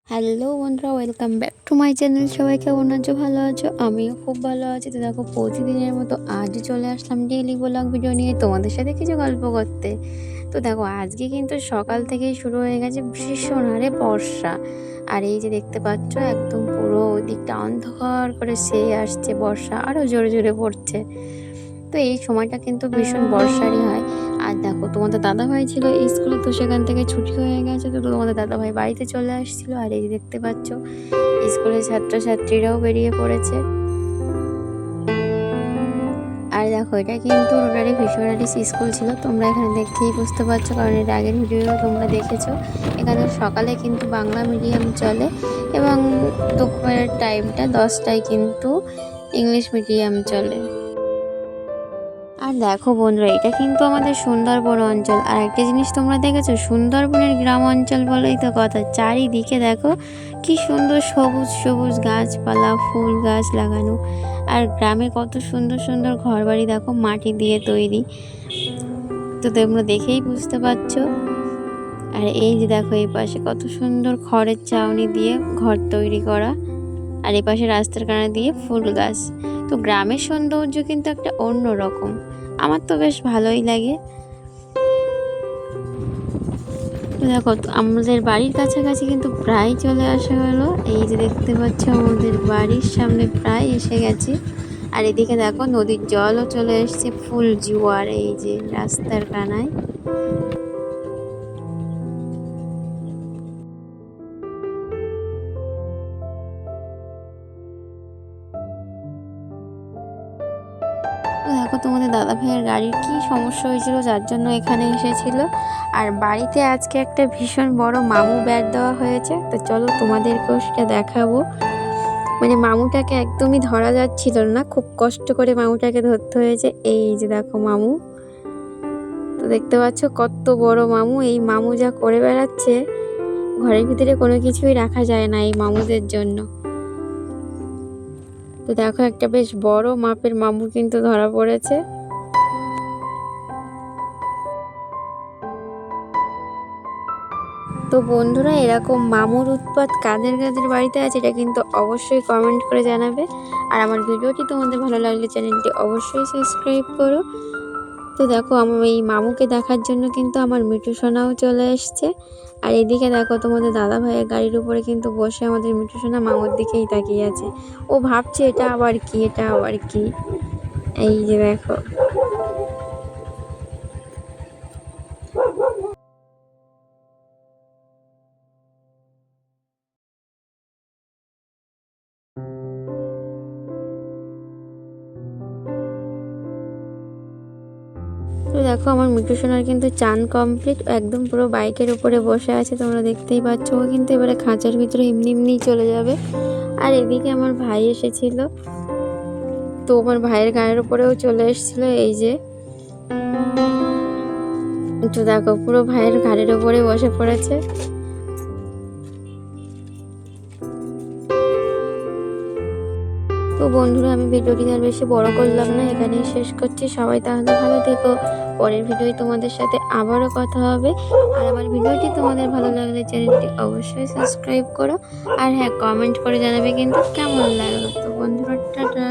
Hello বন্ধুরা, welcome back to my channel. সবাই কেমন আছো? ভালো আছো? আমিও খুব ভালো আছি। তো দেখো, প্রতিদিনের মতো আজও চলে আসলাম ডেইলি ব্লগ ভিডিও নিয়ে তোমাদের সাথে কিছু গল্প করতে। তো দেখো, আজকে কিন্তু সকাল থেকেই শুরু হয়ে গেছে ভীষণ হারে বর্ষা। আর এই যে দেখতে পাচ্ছ, একদম পুরো ওদিকটা অন্ধকার করে সেই আসছে বর্ষা, আরও জোরে জোরে পড়ছে। তো এই সময়টা কিন্তু ভীষণ বর্ষারই হয়। আর দেখো, তোমাদের দাদাভাই ছিল স্কুলে, তো সেখান থেকে ছুটি হয়ে গেছে, তো তোমাদের দাদাভাই বাড়িতে চলে আসছিল। আর এই যে দেখতে পাচ্ছ, স্কুলের ছাত্রছাত্রীরাও বেরিয়ে পড়েছে। আর দেখো, এটা কিন্তু রোটারি ভিশনারিস স্কুল ছিল, তোমরা এখানে দেখেই বুঝতে পারছো, কারণ এর আগের ভিডিও তোমরা দেখেছো। এখানে সকালে কিন্তু বাংলা মিডিয়াম চলে এবং দুপুরের টাইমটা 10টায় কিন্তু ইংলিশ মিডিয়াম চলে। আর দেখো বন্ধুরা, এটা কিন্তু আমাদের সুন্দরবন অঞ্চল। আর একটা জিনিস তোমরা দেখেছো, সুন্দরবনের গ্রাম অঞ্চল বলেই তো কথা, চারিদিকে দেখো কি সুন্দর সবুজ সবুজ গাছপালা, ফুল গাছ লাগানো। আর গ্রামে কত সুন্দর সুন্দর ঘরবাড়ি দেখো, মাটি দিয়ে তৈরি। তো তোমরা দেখেই বুঝতে পারছো। আর এই যে দেখো, এই পাশে কত সুন্দর খড়ের ছাউনি দিয়ে ঘর তৈরি করা। আর এই পাশে রাস্তার কানা দিয়ে ফুল গাছ। তো গ্রামের সৌন্দর্য কিন্তু একটা অন্য রকম, আমার তো বেশ ভালোই লাগে। তো দেখো, আমাদের বাড়ির কাছাকাছি কিন্তু প্রায় চলে আসা হলো। এই যে দেখতে পাচ্ছ, আমাদের বাড়ির সামনে প্রায় এসে গেছে। আর এদিকে দেখো, নদীর জলও চলে এসছে ফুল জোয়ার, এই যে রাস্তার কানায়। তো দেখো, তোমাদের দাদা ভাইয়ের গাড়ির কি সমস্যা হয়েছিল, যার জন্য এখানে এসেছিল। আর বাড়িতে আজকে একটা ভীষণ বড় মামু ব্যাট দেওয়া হয়েছে, তো চলো তোমাদেরকেও সেটা দেখাবো। মানে মামুটাকে একদমই ধরা যাচ্ছিল না, খুব কষ্ট করে মামুটাকে ধরতে হয়েছে। এই যে দেখো মামু, তো দেখতে পাচ্ছ কত বড় মামু। এই মামু যা করে বেড়াচ্ছে, ঘরের ভিতরে কোনো কিছুই রাখা যায় না এই মামুদের জন্য। তো দেখো, একটা বেশ বড় মাপের মামু কিন্তু ধরা পড়েছে। তো বন্ধুরা, এরকম মামুর উৎপাত কাদের কাদের বাড়িতে আছে, এটা কিন্তু অবশ্যই কমেন্ট করে জানাবে। আর আমার ভিডিওটি তোমাদের ভালো লাগলে চ্যানেলটি অবশ্যই সাবস্ক্রাইব করো। তো দেখো, আমার এই মামুকে দেখার জন্য কিন্তু আমার মিঠু সোনাও চলে এসছে। আর এদিকে দেখো, তোমাদের দাদা ভাইয়ের গাড়ির উপরে কিন্তু বসে আমাদের মিঠু সোনা মামুর দিকেই তাকিয়ে আছে। ও ভাবছে এটা আবার কি, এটা আবার কি। এই যে দেখো। তো দেখো, আমার মিঠু সোনার কিন্তু চান কমপ্লিট, একদম পুরো বাইকের উপরে বসে আছে, তোমরা দেখতেই পাচ্ছ। ও কিন্তু এবারে খাঁচার ভিতরে এমনি এমনিই চলে যাবে। আর এদিকে আমার ভাই এসেছিল, তো আমার ভাইয়ের গায়ের উপরেও চলে এসেছিল। এই যে, তো দেখো, পুরো ভাইয়ের ঘাড়ের উপরে বসে পড়েছে। তো বন্ধুরা, আমি ভিডিওটি আর বেশি বড় করলাম না, এখানেই শেষ করছি। সবাই তাহলে ভালো থেকো, পরের ভিডিওয় তোমাদের সাথে আবারও কথা হবে। আর আমার ভিডিওটি তোমাদের ভালো লাগলে চ্যানেলটি অবশ্যই সাবস্ক্রাইব করো। আর হ্যাঁ, কমেন্ট করে জানাবে কিন্তু কেমন লাগলো। তো বন্ধুরা, টাটা।